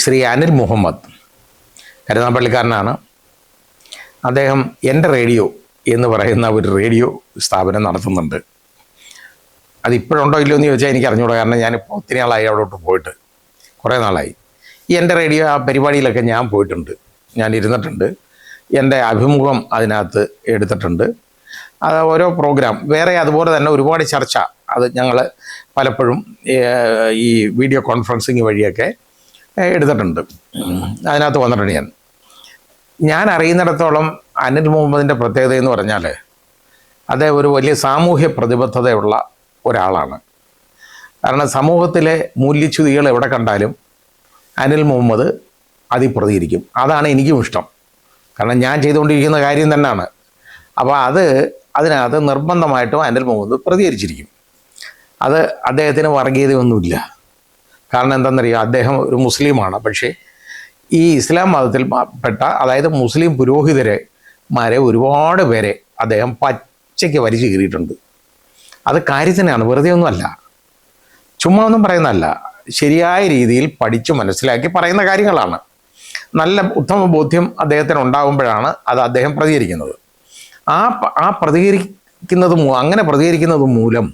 ശ്രീ അനിൽ മുഹമ്മദ് കരുനാഗപ്പള്ളിക്കാരനാണ്. അദ്ദേഹം എൻ്റെ റേഡിയോ എന്ന് പറയുന്ന ഒരു റേഡിയോ സ്ഥാപനം നടത്തുന്നുണ്ട്. അതിപ്പോഴുണ്ടോ ഇല്ലയോ എന്ന് ചോദിച്ചാൽ എനിക്ക് അറിഞ്ഞൂടാ, കാരണം ഞാനിപ്പോൾ ഒത്തിരി നാളായി അവിടോട്ട് പോയിട്ട്, കുറേ നാളായി. ഈ എൻ്റെ റേഡിയോ ആ പരിപാടിയിലൊക്കെ ഞാൻ പോയിട്ടുണ്ട്, ഞാൻ ഇരുന്നിട്ടുണ്ട്, എൻ്റെ അഭിമുഖം അതിനകത്ത് എടുത്തിട്ടുണ്ട്. അത് ഓരോ പ്രോഗ്രാം വേറെ അതുപോലെ തന്നെ ഒരുപാട് ചർച്ച അത് ഞങ്ങൾ പലപ്പോഴും ഈ വീഡിയോ കോൺഫറൻസിങ് വഴിയൊക്കെ എടുത്തിട്ടുണ്ട്, അതിനകത്ത് വന്നിട്ടുണ്ട്. ഞാൻ അറിയുന്നിടത്തോളം അനിൽ മുഹമ്മദിൻ്റെ പ്രത്യേകത എന്ന് പറഞ്ഞാൽ അദ്ദേഹം ഒരു വലിയ സാമൂഹ്യ പ്രതിബദ്ധതയുള്ള ഒരാളാണ്. കാരണം സമൂഹത്തിലെ മൂല്യച്യുതികൾ എവിടെ കണ്ടാലും അനിൽ മുഹമ്മദ് അതിൽ പ്രതികരിക്കും. അതാണ് എനിക്കും ഇഷ്ടം, കാരണം ഞാൻ ചെയ്തുകൊണ്ടിരിക്കുന്ന കാര്യം തന്നെയാണ്. അപ്പോൾ അതിനകത്ത് നിർബന്ധമായിട്ടും അനിൽ മുഹമ്മദ് പ്രതികരിച്ചിരിക്കും. അത് അദ്ദേഹത്തിന് വർഗീയതയൊന്നുമില്ല. കാരണം എന്താണെന്നറിയാം, അദ്ദേഹം ഒരു മുസ്ലിമാണ്. പക്ഷേ ഈ ഇസ്ലാം മതത്തിൽ പെട്ട, അതായത് മുസ്ലിം പുരോഹിതന്മാരെ ഒരുപാട് പേരെ അദ്ദേഹം പച്ചയ്ക്ക് വലിച്ചു കീറിയിട്ടുണ്ട്. അത് കാര്യത്തിനാണ്, വെറുതെ ഒന്നുമല്ല, ചുമ്മാ ഒന്നും പറയുന്നതല്ല, ശരിയായ രീതിയിൽ പഠിച്ചു മനസ്സിലാക്കി പറയുന്ന കാര്യങ്ങളാണ്. നല്ല ഉത്തമ ബോധ്യം അദ്ദേഹത്തിന് ഉണ്ടാകുമ്പോഴാണ് അദ്ദേഹം പ്രതികരിക്കുന്നത്. അങ്ങനെ പ്രതികരിക്കുന്നത് മൂലം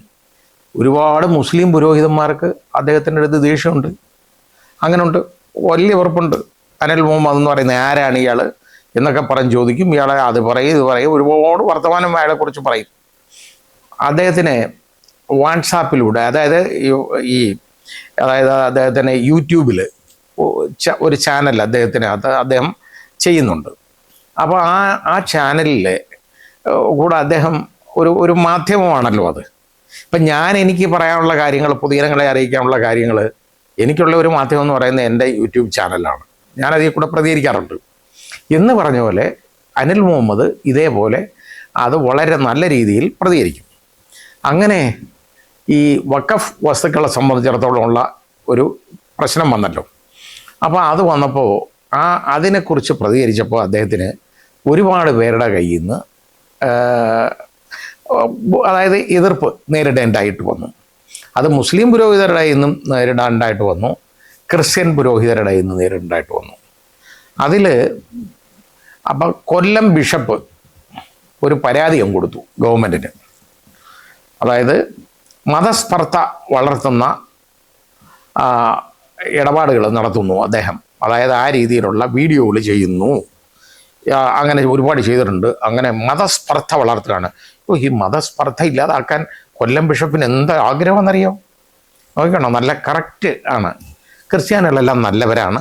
ഒരുപാട് മുസ്ലിം പുരോഹിതന്മാർക്ക് അദ്ദേഹത്തിൻ്റെ അടുത്ത് ദേഷ്യമുണ്ട്. അങ്ങനെയുണ്ട്, വലിയ വെറുപ്പുണ്ട്. അനിൽ മുഹമ്മദ് എന്ന് പറയുന്നത് ആരാണ് ഇയാൾ എന്നൊക്കെ പറഞ്ഞ് ചോദിക്കും. ഇയാളെ അത് പറയും ഇത് പറയും, ഒരുപാട് വർത്തമാനം അയാളെക്കുറിച്ച് പറയും. അദ്ദേഹത്തിന് വാട്സാപ്പിലൂടെ, അതായത് അദ്ദേഹത്തിന് യൂട്യൂബിൽ ഒരു ചാനൽ അദ്ദേഹത്തിനകത്ത് അദ്ദേഹം ചെയ്യുന്നുണ്ട്. അപ്പോൾ ആ ചാനലിൽ കൂടെ അദ്ദേഹം ഒരു മാധ്യമമാണല്ലോ അത്. ഇപ്പം എനിക്ക് പറയാനുള്ള കാര്യങ്ങൾ, പൊതുജനങ്ങളെ അറിയിക്കാനുള്ള കാര്യങ്ങൾ, എനിക്കുള്ള ഒരു മാധ്യമം എന്ന് പറയുന്നത് എൻ്റെ യൂട്യൂബ് ചാനലാണ്. ഞാനതിൽ കൂടെ പ്രതികരിക്കാറുണ്ട്. എന്ന് പറഞ്ഞ പോലെ അനിൽ മുഹമ്മദ് ഇതേപോലെ അത് വളരെ നല്ല രീതിയിൽ പ്രതികരിക്കും. അങ്ങനെ ഈ വഖഫ് വസ്തുക്കളെ സംബന്ധിച്ചിടത്തോളം ഉള്ള ഒരു പ്രശ്നം വന്നല്ലോ. അപ്പോൾ അത് വന്നപ്പോൾ അതിനെക്കുറിച്ച് പ്രതികരിച്ചപ്പോൾ അദ്ദേഹത്തിന് ഒരുപാട് പേരുടെ കയ്യിൽ നിന്ന് അതായത് എതിർപ്പ് നേരിടേണ്ടതായിട്ട് വന്നു. അത് മുസ്ലിം പുരോഹിതരുടെ നിന്നും നേരിടേണ്ടതായിട്ട് വന്നു, ക്രിസ്ത്യൻ പുരോഹിതരുടെ നിന്ന് നേരിടേണ്ടതായിട്ട് വന്നു. അതിൽ അപ്പം കൊല്ലം ബിഷപ്പ് ഒരു പരാതിയും കൊടുത്തു ഗവൺമെൻറ്റിന്. അതായത് മതസ്പർദ്ധ വളർത്തുന്ന ഇടപാടുകൾ നടത്തുന്നു അദ്ദേഹം. അതായത് ആ രീതിയിലുള്ള വീഡിയോകൾ ചെയ്യുന്നു, അങ്ങനെ ഒരുപാട് ചെയ്തിട്ടുണ്ട്. അങ്ങനെ മതസ്പർദ്ധ വളർത്തുകയാണ്. ഈ മതസ്പർദ്ധ ഇല്ലാതാക്കാൻ കൊല്ലം ബിഷപ്പിന് എന്ത് ആഗ്രഹമെന്നറിയോ? നോക്കണം, നല്ല കറക്റ്റ് ആണ്. ക്രിസ്ത്യാനികളെല്ലാം നല്ലവരാണ്,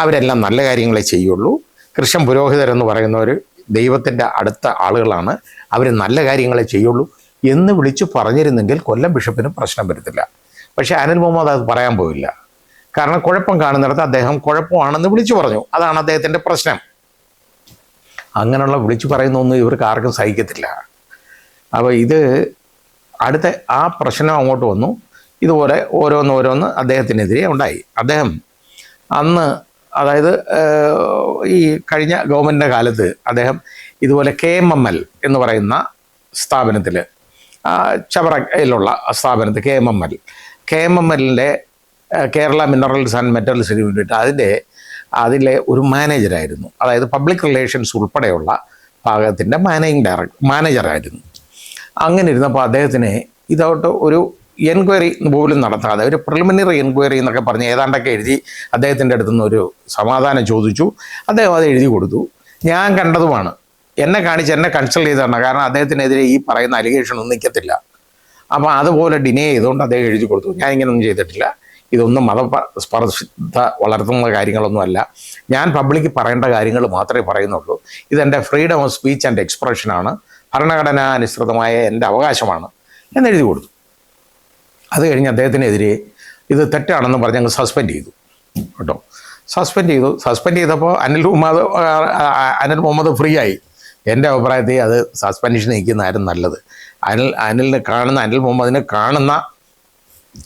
അവരെല്ലാം നല്ല കാര്യങ്ങളെ ചെയ്യുള്ളൂ. ക്രിസ്ത്യൻ പുരോഹിതരെന്ന് പറയുന്നവർ ദൈവത്തിൻ്റെ അടുത്ത ആളുകളാണ്, അവർ നല്ല കാര്യങ്ങളെ ചെയ്യുള്ളൂ എന്ന് വിളിച്ചു പറഞ്ഞിരുന്നെങ്കിൽ കൊല്ലം ബിഷപ്പിന് പ്രശ്നം വരത്തില്ല. പക്ഷേ അനിൽ മുഹമ്മദ് അത് പറയാൻ പോയില്ല. കാരണം കുഴപ്പം കാണുന്നിടത്ത് അദ്ദേഹം കുഴപ്പമാണെന്ന് വിളിച്ചു പറഞ്ഞു. അതാണ് അദ്ദേഹത്തിൻ്റെ പ്രശ്നം. അങ്ങനെയുള്ള വിളിച്ചു പറയുന്നൊന്നും ഇവർക്ക് ആർക്കും സഹിക്കത്തില്ല. അപ്പോൾ അടുത്ത ആ പ്രശ്നം അങ്ങോട്ട് വന്നു. ഇതുപോലെ ഓരോന്ന് അദ്ദേഹത്തിനെതിരെ ഉണ്ടായി. അദ്ദേഹം അന്ന്, അതായത് ഈ കഴിഞ്ഞ ഗവൺമെൻറ്റിൻ്റെ കാലത്ത് അദ്ദേഹം ഇതുപോലെ KMML എന്ന് പറയുന്ന സ്ഥാപനത്തിൽ, ചവറയിലുള്ള സ്ഥാപനത്തിൽ KMMLൻ്റെ Kerala minerals and metals limited അതിലെ ഒരു മാനേജറായിരുന്നു. അതായത് പബ്ലിക് റിലേഷൻസ് ഉൾപ്പെടെയുള്ള ഭാഗത്തിൻ്റെ മാനേജറായിരുന്നു. അങ്ങനെ ഇരുന്നപ്പോൾ അദ്ദേഹത്തിന് ഇതോട്ട് ഒരു എൻക്വയറി പോലും നടത്താതെ ഒരു പ്രിലിമിനറി എൻക്വയറി എന്നൊക്കെ പറഞ്ഞ് ഏതാണ്ടൊക്കെ എഴുതി അദ്ദേഹത്തിൻ്റെ അടുത്തുനിന്ന് ഒരു സമാധാനം ചോദിച്ചു. അദ്ദേഹം അത് എഴുതി കൊടുത്തു. ഞാൻ കണ്ടതുമാണ്, എന്നെ കൺസൾട്ട് ചെയ്തതാണ്. കാരണം അദ്ദേഹത്തിനെതിരെ ഈ പറയുന്ന അലിഗേഷനൊന്നും നിൽക്കത്തില്ല. അപ്പോൾ അതുപോലെ ഡിനേ ചെയ്തുകൊണ്ട് അദ്ദേഹം എഴുതി കൊടുത്തു. ഞാൻ ഇങ്ങനെയൊന്നും ചെയ്തിട്ടില്ല, ഇതൊന്നും മതസ്പർദ്ധ വളർത്തുന്ന കാര്യങ്ങളൊന്നുമല്ല, ഞാൻ പബ്ലിക്ക് പറയേണ്ട കാര്യങ്ങൾ മാത്രമേ പറയുന്നുള്ളൂ, ഇതെൻ്റെ ഫ്രീഡം ഓഫ് സ്പീച്ച് ആൻഡ് എക്സ്പ്രഷനാണ്, ഭരണഘടനാനുസൃതമായ എൻ്റെ അവകാശമാണ് എന്നെഴുതി കൊടുത്തു. അത് കഴിഞ്ഞ് അദ്ദേഹത്തിനെതിരെ ഇത് തെറ്റാണെന്ന് പറഞ്ഞ് ഞങ്ങൾ സസ്പെൻഡ് ചെയ്തു കേട്ടോ. സസ്പെൻഡ് ചെയ്തപ്പോൾ അനിൽ മുഹമ്മദ് ഫ്രീ ആയി. എൻ്റെ അഭിപ്രായത്തിൽ അത് സസ്പെൻഷൻ നിൽക്കുന്നതായിരുന്നു നല്ലത്. അനിൽ മുഹമ്മദിനെ കാണുന്ന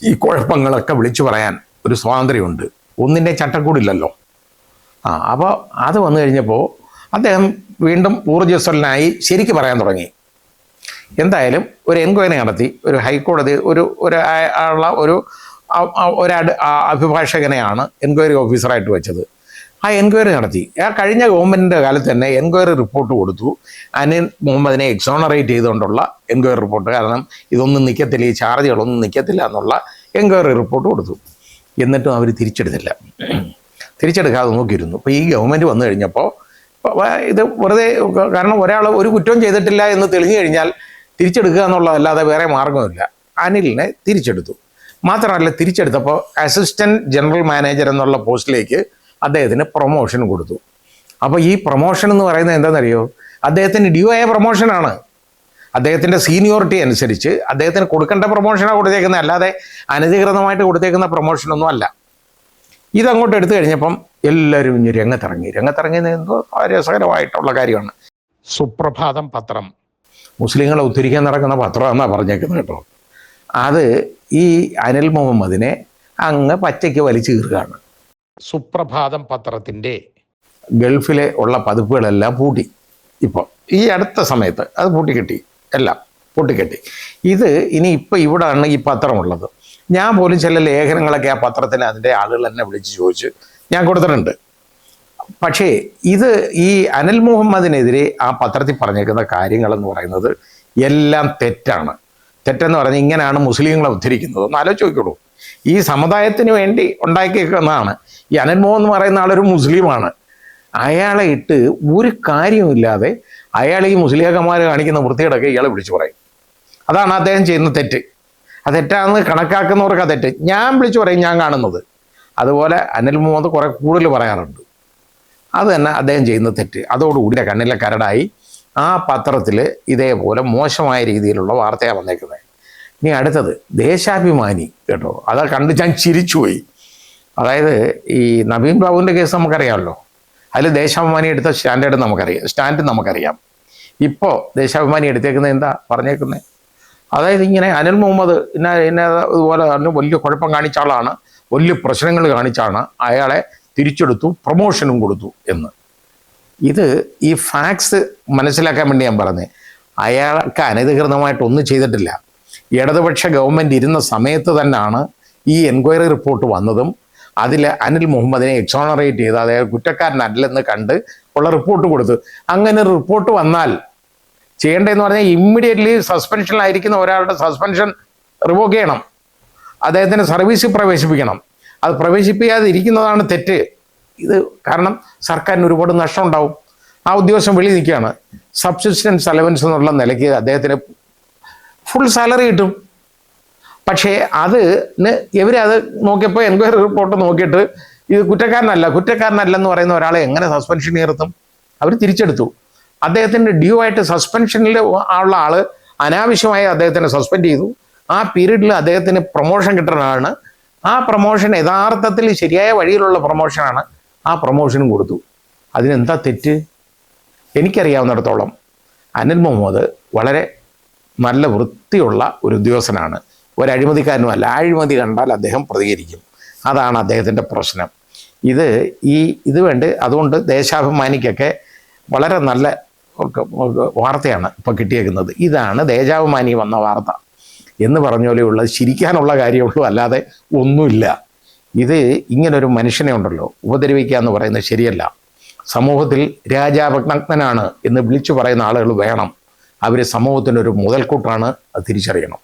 ഈ കുഴപ്പങ്ങളൊക്കെ വിളിച്ചു പറയാൻ ഒരു സ്വാതന്ത്ര്യമുണ്ട്, ഒന്നിൻ്റെ ചട്ടക്കൂടില്ലല്ലോ. അപ്പോൾ അത് വന്നു കഴിഞ്ഞപ്പോൾ അദ്ദേഹം വീണ്ടും ഊർജ്ജസ്വലനായി ശരിക്ക് പറയാൻ തുടങ്ങി. എന്തായാലും ഒരു എൻക്വയറി നടത്തി, ഒരു ഹൈക്കോടതി ഒരു അഭിഭാഷകനെയാണ് എൻക്വയറി ഓഫീസറായിട്ട് വെച്ചത്. ആ എൻക്വയറി നടത്തി. ആ കഴിഞ്ഞ ഗവൺമെൻറ്റിൻ്റെ കാലത്ത് തന്നെ എൻക്വയറി റിപ്പോർട്ട് കൊടുത്തു. അനിൽ മുഹമ്മദിനെ എക്സോണറേറ്റ് ചെയ്തുകൊണ്ടുള്ള എൻക്വയറി റിപ്പോർട്ട്. കാരണം ഇതൊന്നും നിൽക്കത്തില്ല, ഈ ചാർജുകളൊന്നും നിൽക്കത്തില്ല എന്നുള്ള എൻക്വയറി റിപ്പോർട്ട് കൊടുത്തു. എന്നിട്ടും അവർ തിരിച്ചെടുക്കാതെ നോക്കിയിരുന്നു. ഇപ്പോൾ ഈ ഗവൺമെൻറ് വന്നു കഴിഞ്ഞപ്പോൾ ഇത് വെറുതെ, കാരണം ഒരാൾ ഒരു കുറ്റവും ചെയ്തിട്ടില്ല എന്ന് തെളിഞ്ഞു കഴിഞ്ഞാൽ തിരിച്ചെടുക്കുക എന്നുള്ളതല്ലാതെ വേറെ മാർഗമില്ല. അനിലിനെ തിരിച്ചെടുത്തു. മാത്രമല്ല, തിരിച്ചെടുത്തപ്പോൾ അസിസ്റ്റൻറ്റ് ജനറൽ മാനേജർ എന്നുള്ള പോസ്റ്റിലേക്ക് അദ്ദേഹത്തിന് പ്രൊമോഷൻ കൊടുത്തു. അപ്പോൾ ഈ പ്രൊമോഷൻ എന്ന് പറയുന്നത് എന്താണെന്നറിയോ? അദ്ദേഹത്തിന് ഡ്യൂ ആയ പ്രൊമോഷനാണ്. അദ്ദേഹത്തിൻ്റെ സീനിയോറിറ്റി അനുസരിച്ച് അദ്ദേഹത്തിന് കൊടുക്കേണ്ട പ്രൊമോഷനാണ് കൊടുത്തേക്കുന്നത്, അല്ലാതെ അനധികൃതമായിട്ട് കൊടുത്തേക്കുന്ന പ്രൊമോഷനൊന്നും അല്ല. ഇതങ്ങോട്ട് എടുത്തു കഴിഞ്ഞപ്പം എല്ലാവരും ഇനി രംഗത്തിറങ്ങിയത് എന്തോ രസകരമായിട്ടുള്ള കാര്യമാണ്. സുപ്രഭാതം പത്രം മുസ്ലിങ്ങളെ ഉദ്ധരിക്കാൻ നടക്കുന്ന പത്രം എന്നാണ് പറഞ്ഞേക്കുന്നത് കേട്ടോ. അത് ഈ അനിൽ മുഹമ്മദിനെ അങ്ങ് പച്ചയ്ക്ക് വലിച്ചു കീറുകയാണ്. സുപ്രഭാതം പത്രത്തിൻ്റെ ഗൾഫിലെ ഉള്ള പതിപ്പുകളെല്ലാം പൂട്ടി. ഇപ്പോൾ ഈ അടുത്ത സമയത്ത് അത് പൂട്ടിക്കെട്ടി, എല്ലാം പൂട്ടിക്കെട്ടി. ഇത് ഇനി ഇപ്പോൾ ഇവിടെയാണ് ഈ പത്രമുള്ളത്. ഞാൻ പോലും ചില ലേഖനങ്ങളൊക്കെ ആ പത്രത്തിൽ അതിൻ്റെ ആളുകൾ എന്നെ വിളിച്ച് ചോദിച്ച് ഞാൻ കൊടുത്തിട്ടുണ്ട്. പക്ഷേ ഇത് ഈ അനിൽ മുഹമ്മദിനെതിരെ ആ പത്രത്തിൽ പറഞ്ഞേക്കുന്ന കാര്യങ്ങളെന്ന് പറയുന്നത് എല്ലാം തെറ്റാണ്. തെറ്റെന്ന് പറഞ്ഞാൽ ഇങ്ങനെയാണ് മുസ്ലിങ്ങളെ ഉദ്ധരിക്കുന്നത്. ഒന്ന് ആലോചിച്ച് നോക്കിക്കോളൂ. ഈ സമുദായത്തിന് വേണ്ടി ഉണ്ടാക്കിയേക്കുന്നതാണ്. ഈ അനിൽ മുഹമ്മദ് എന്ന് പറയുന്ന ആളൊരു മുസ്ലിമാണ്. അയാളെ ഇട്ട് ഒരു കാര്യവുമില്ലാതെ അയാൾ ഈ മുസ്ലിയാക്കന്മാർ കാണിക്കുന്ന വൃത്തിയോടൊക്കെ ഇയാളെ വിളിച്ചു പറയും. അതാണ് അദ്ദേഹം ചെയ്യുന്ന തെറ്റ്. ആ തെറ്റാണെന്ന് കണക്കാക്കുന്നവർക്ക് ആ തെറ്റ്. ഞാൻ വിളിച്ചു പറയും, ഞാൻ കാണുന്നത്. അതുപോലെ അനിൽ മുഹമ്മദ് കുറേ കൂടുതൽ പറയാറുണ്ട്. അത് തന്നെ അദ്ദേഹം ചെയ്യുന്ന തെറ്റ്. അതോടുകൂടി കണ്ണിലെ കരടായി ആ പത്രത്തിൽ ഇതേപോലെ മോശമായ രീതിയിലുള്ള വാർത്തയാണ് വന്നേക്കുന്നത്. ഇനി അടുത്തത് ദേശാഭിമാനി കേട്ടോ. അത് കണ്ട് ഞാൻ ചിരിച്ചുപോയി. അതായത് ഈ നവീൻ ബാബുവിൻ്റെ കേസ് നമുക്കറിയാമല്ലോ. അതിൽ ദേശാഭിമാനി എടുത്ത സ്റ്റാൻഡ് നമുക്കറിയാം. ഇപ്പോൾ ദേശാഭിമാനി എടുത്തേക്കുന്നത് എന്താ പറഞ്ഞേക്കുന്നത്? അതായത് ഇങ്ങനെ അനിൽ മുഹമ്മദ് ഇതുപോലെ വലിയ കുഴപ്പം കാണിച്ച ആളാണ്, വലിയ പ്രശ്നങ്ങൾ കാണിച്ചാണ്, അയാളെ തിരിച്ചെടുത്തു, പ്രൊമോഷനും കൊടുത്തു എന്ന്. ഇത് ഈ ഫാക്ട്സ് മനസ്സിലാക്കാൻ വേണ്ടി ഞാൻ പറഞ്ഞത്. അയാൾക്ക് അനധികൃതമായിട്ടൊന്നും ചെയ്തിട്ടില്ല. ഇടതുപക്ഷ ഗവൺമെൻറ് ഇരുന്ന സമയത്ത് തന്നെയാണ് ഈ എൻക്വയറി റിപ്പോർട്ട് വന്നതും അതിൽ അനിൽ മുഹമ്മദിനെ എക്സോണറേറ്റ് ചെയ്ത് അതായത് കുറ്റക്കാരനല്ലെന്ന് കണ്ട് ഉള്ള റിപ്പോർട്ട് കൊടുത്തു. അങ്ങനെ റിപ്പോർട്ട് വന്നാൽ ചെയ്യേണ്ടതെന്ന് പറഞ്ഞാൽ ഇമ്മീഡിയറ്റ്ലി സസ്പെൻഷനിലായിരിക്കുന്ന ഒരാളുടെ സസ്പെൻഷൻ റിവോക്ക് ചെയ്യണം, അദ്ദേഹത്തിന് സർവീസിൽ പ്രവേശിപ്പിക്കണം. അത് പ്രവേശിപ്പിക്കാതെ ഇരിക്കുന്നതാണ് തെറ്റ്. ഇത് കാരണം സർക്കാരിന് ഒരുപാട് നഷ്ടം ഉണ്ടാവും. ആ ഉദ്യോഗസ്ഥൻ വെളിയിൽ നിൽക്കുകയാണ്. സബ്സിസ്റ്റൻസ് അലവൻസ് എന്നുള്ള നിലയ്ക്ക് അദ്ദേഹത്തിന് ഫുൾ സാലറി കിട്ടും. പക്ഷേ ഇവരത് നോക്കിയപ്പോൾ എൻക്വയറി റിപ്പോർട്ട് നോക്കിയിട്ട് ഇത് കുറ്റക്കാരനല്ലെന്ന് പറയുന്ന ഒരാളെ എങ്ങനെ സസ്പെൻഷൻ നിർത്തും? അവർ തിരിച്ചെടുത്തു. അദ്ദേഹത്തിൻ്റെ ഡ്യൂ ആയിട്ട് സസ്പെൻഷനിൽ ഉള്ള ആൾ അനാവശ്യമായി അദ്ദേഹത്തിനെ സസ്പെൻഡ് ചെയ്തു. ആ പീരീഡിൽ അദ്ദേഹത്തിന് പ്രൊമോഷൻ കിട്ടുന്നതാണ്. ആ പ്രൊമോഷൻ യഥാർത്ഥത്തിൽ ശരിയായ വഴിയിലുള്ള പ്രൊമോഷനാണ്. ആ പ്രൊമോഷനും കൊടുത്തു. അതിനെന്താ തെറ്റ്? എനിക്കറിയാവുന്നിടത്തോളം അനിൽ മുഹമ്മദ് വളരെ നല്ല വൃത്തിയുള്ള ഒരു ഉദ്യോഗസ്ഥനാണ്, ഒരു അഴിമതിക്കാരനുമല്ല. അഴിമതി കണ്ടാൽ അദ്ദേഹം പ്രതികരിക്കും. അതാണ് അദ്ദേഹത്തിൻ്റെ പ്രശ്നം. ഇത് വേണ്ട. അതുകൊണ്ട് ദേശാഭിമാനിക്കൊക്കെ വളരെ നല്ല വാർത്തയാണ് ഇപ്പോൾ കിട്ടിയേക്കുന്നത്. ഇതാണ് ദേശാഭിമാനി വന്ന വാർത്ത എന്ന് പറഞ്ഞ പോലെയുള്ളത്. ചിരിക്കാനുള്ള കാര്യമുള്ളൂ, അല്ലാതെ ഒന്നുമില്ല. ഇത് ഇങ്ങനൊരു മനുഷ്യനെ ഉണ്ടല്ലോ ഉപദ്രവിക്കുക എന്ന് പറയുന്നത് ശരിയല്ല. സമൂഹത്തിൽ രാജാപജ്ഞനാണ് എന്ന് വിളിച്ചു പറയുന്ന ആളുകൾ വേണം. അവർ സമൂഹത്തിനൊരു മുതൽക്കൂട്ടാണ്, അത് തിരിച്ചറിയണം.